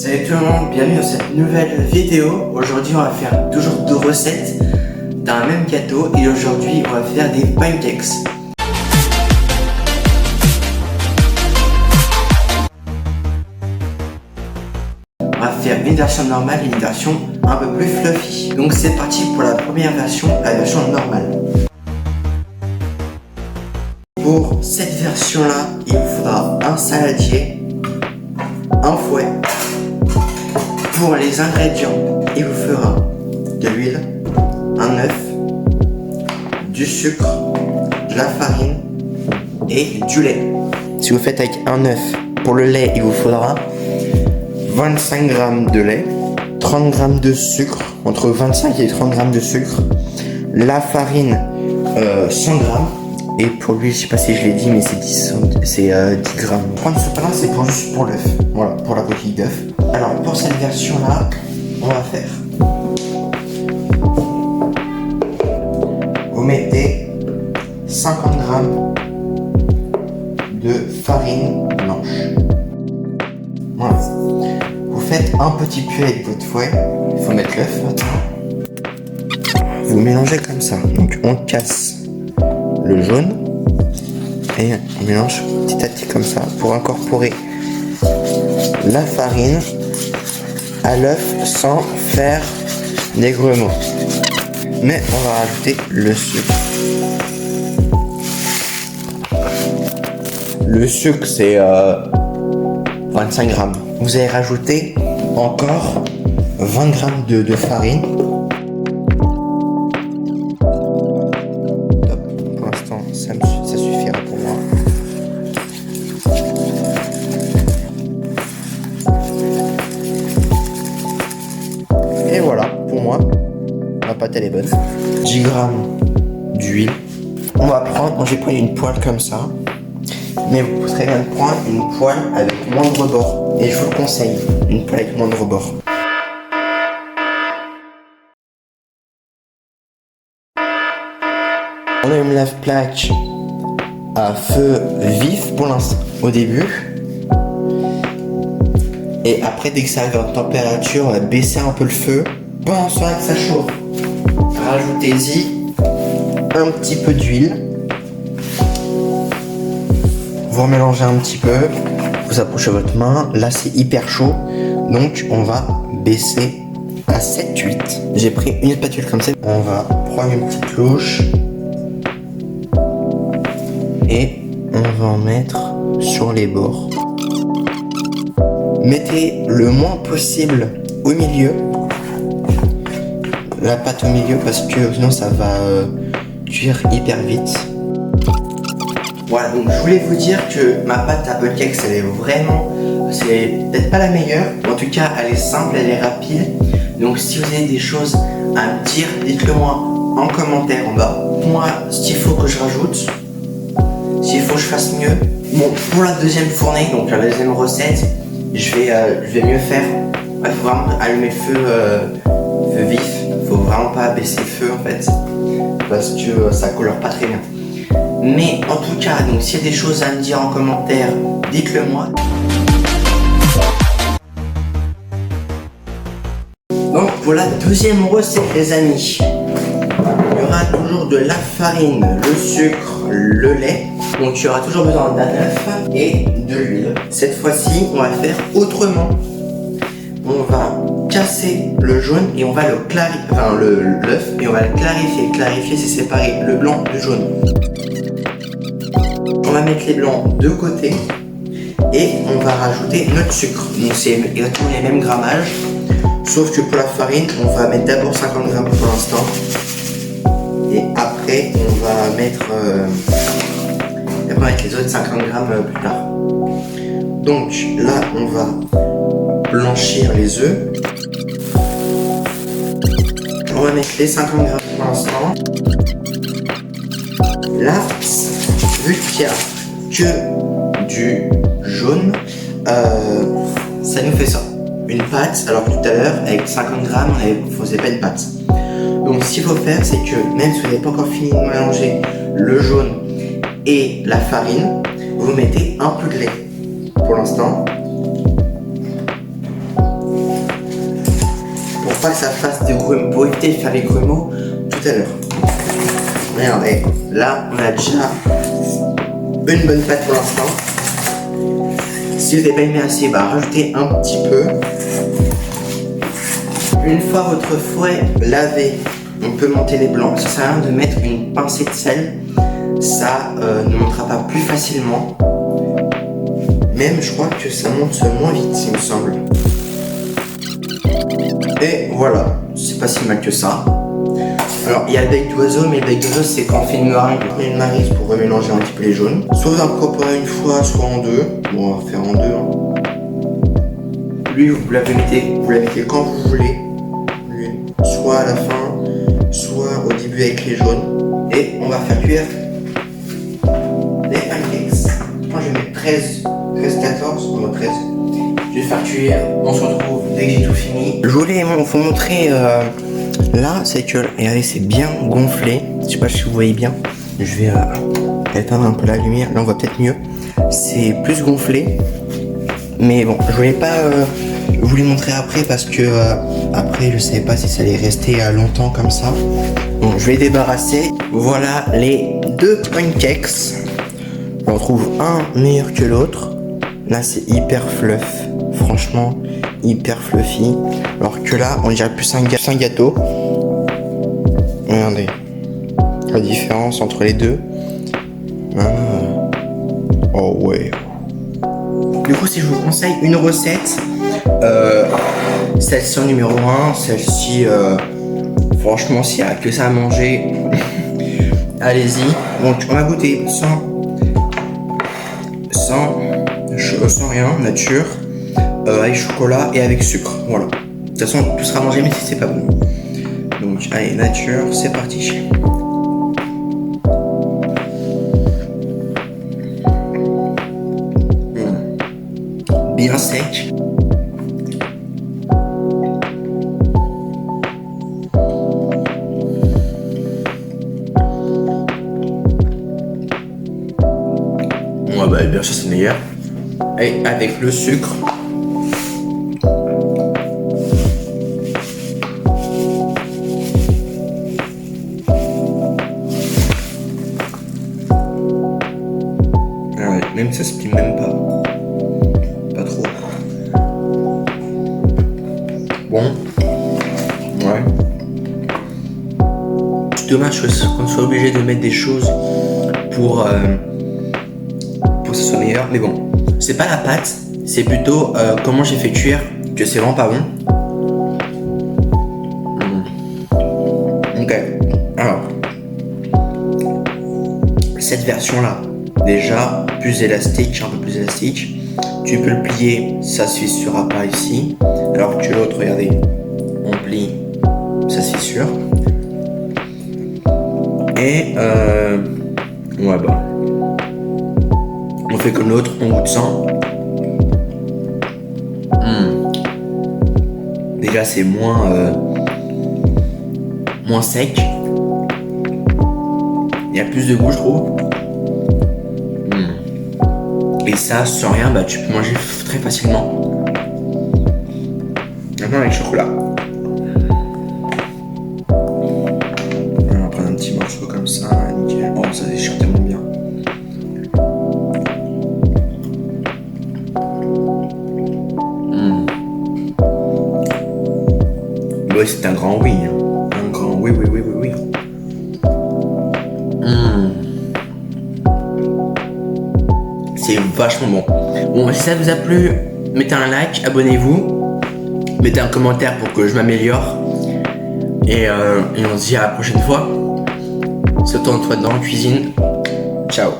Salut tout le monde, bienvenue dans cette nouvelle vidéo. Aujourd'hui on va faire toujours 2 recettes d'un même gâteau et aujourd'hui on va faire des pancakes. On va faire une version normale et une version un peu plus fluffy. Donc c'est parti pour la première version, la version normale. Pour cette version là, il vous faudra un saladier, un fouet. Pour les ingrédients, il vous fera de l'huile, un œuf, du sucre, de la farine et du lait. Si vous faites avec un œuf, pour le lait, il vous faudra 25 g de lait, 30 g de sucre, entre 25 et 30 g de sucre, la farine 100 g. Et pour l'huile, je sais pas si je l'ai dit, mais c'est 10 grammes. Prendre ce pain, c'est juste pour l'œuf. Voilà, pour la coquille d'œuf. Alors, pour cette version-là, on va faire. Vous mettez 50 g de farine blanche. Voilà. Vous faites un petit peu avec votre fouet. Il faut mettre l'œuf maintenant. Vous mélangez comme ça. Donc, on casse le jaune et on mélange petit à petit comme ça pour incorporer la farine à l'œuf sans faire des grumeaux. Mais on va rajouter le sucre. Le sucre c'est 25 g. Vous allez rajouter encore 20 g de farine. Ça suffira pour moi. Et voilà, pour moi, ma pâte elle est bonne. 10 g d'huile. On va prendre, j'ai pris une poêle comme ça. Mais vous pourrez bien prendre une poêle avec moins de rebord. Et je vous le conseille, une poêle avec moins de rebord. On allume la plaque à feu vif pour l'instant au début. Et après, dès que ça arrive en température, on va baisser un peu le feu. Pendant ce temps que ça chauffe, rajoutez-y un petit peu d'huile. Vous remélangez un petit peu. Vous approchez votre main. Là, c'est hyper chaud. Donc, on va baisser à 7-8. J'ai pris une spatule comme ça. On va prendre une petite louche. Et on va en mettre sur les bords. Mettez le moins possible au milieu. La pâte au milieu parce que sinon ça va cuire hyper vite. Voilà, donc je voulais vous dire que ma pâte à pancakes elle est vraiment, c'est peut-être pas la meilleure, mais en tout cas elle est simple, elle est rapide. Donc si vous avez des choses à me dire, dites-le moi en commentaire en bas. Moi, ce qu'il faut que je rajoute, s'il faut que je fasse mieux. Bon, pour la deuxième fournée, donc la deuxième recette, je vais mieux faire. Il faut vraiment allumer le feu vif. Il faut vraiment pas baisser le feu en fait, parce que ça colore pas très bien. Mais en tout cas, donc s'il y a des choses à me dire en commentaire, dites-le moi. Donc pour la deuxième recette les amis, il y aura toujours de la farine, le sucre, le lait. Donc il y aura toujours besoin d'un œuf et de l'huile. Cette fois-ci, on va faire autrement. On va casser le jaune et on va le clarifier, enfin l'œuf et on va le clarifier. Clarifier, c'est séparer le blanc du jaune. On va mettre les blancs de côté et on va rajouter notre sucre. Donc c'est exactement les mêmes grammages, sauf que pour la farine, on va mettre d'abord 50 g pour l'instant. Et après, on va mettre les autres 50 g plus tard. Donc là, on va blanchir les œufs. On va mettre les 50 g pour l'instant. Là, vu qu'il n'y a que du jaune, ça nous fait ça. Une pâte, alors que tout à l'heure, avec 50 g, on faisait pas une pâte. Donc ce qu'il faut faire, c'est que même si vous n'avez pas encore fini de mélanger le jaune et la farine, vous mettez un peu de lait pour l'instant. pas que ça fasse des grumeaux, pour éviter de faire les grumeaux tout à l'heure. Regardez, là on a déjà une bonne pâte pour l'instant. Si vous n'avez pas aimé assez, bah rajoutez un petit peu. Une fois votre fouet lavé, on peut monter les blancs. Ça sert à rien de mettre une pincée de sel, ça ne montera pas plus facilement. Même je crois que ça monte moins vite, il me semble. Et voilà, c'est pas si mal que ça. Alors il y a le bec d'oiseau, mais le bec d'oiseau c'est quand on fait une meringue, on met une maryse pour remélanger un petit peu les jaunes. Soit vous incorporez une fois, soit en deux. Bon, on va faire en deux. Hein. Lui, vous la mettez quand vous voulez. Lui, soit à la fin, soit au début avec les jaunes. Et on va faire cuire les pancakes. Moi je vais mettre 13, 14, on va 13. Je vais faire cuire, on se retrouve dès que j'ai tout fini. Je voulais vous montrer là, c'est que, regardez, c'est bien gonflé. Je sais pas si vous voyez bien. Je vais éteindre un peu la lumière, là on voit peut-être mieux. C'est plus gonflé. Mais bon, je voulais pas vous les montrer après parce que après je savais pas si ça allait rester longtemps comme ça. Bon, je vais débarrasser. Voilà les deux pancakes. On trouve un meilleur que l'autre. Là c'est hyper fluff, franchement hyper fluffy. Alors que là on dirait plus un gâteau. Regardez la différence entre les deux. Oh ouais. Du coup si je vous conseille une recette, celle-ci en numéro 1, celle-ci franchement s'il n'y a que ça à manger, allez-y. Donc on va goûter sans rien, nature, avec chocolat et avec sucre, voilà. De toute façon tout sera mangé mais si c'est pas bon. Donc allez, nature, c'est parti. Bien sec. Ouais bah bien sûr c'est meilleur. Et avec le sucre. Ah ouais, même ça se plie même pas. Pas trop. Bon. Ouais. C'est dommage qu'on soit obligé de mettre des choses pour que ce soit meilleur. Mais bon. C'est pas la pâte, c'est plutôt comment j'ai fait cuire que c'est vraiment pas bon. Ok. Alors. Cette version là, déjà plus élastique, un peu plus élastique. Tu peux le plier, ça se fissura pas ici. Alors que l'autre, regardez, on plie, ça se fissure. Et ouais bah. On fait comme l'autre, on goûte sans. Déjà c'est moins sec. Il y a plus de goût je trouve. Et ça sans rien, bah tu peux manger très facilement. Maintenant avec le chocolat. On va prendre un petit morceau comme ça, nickel. Oh ça déchire tellement bien. Ouais, c'est un grand oui. Un grand oui. C'est vachement bon. Bon, si ça vous a plu, mettez un like, abonnez-vous, mettez un commentaire pour que je m'améliore. Et on se dit à la prochaine fois. C'est Antoine dans la cuisine. Ciao.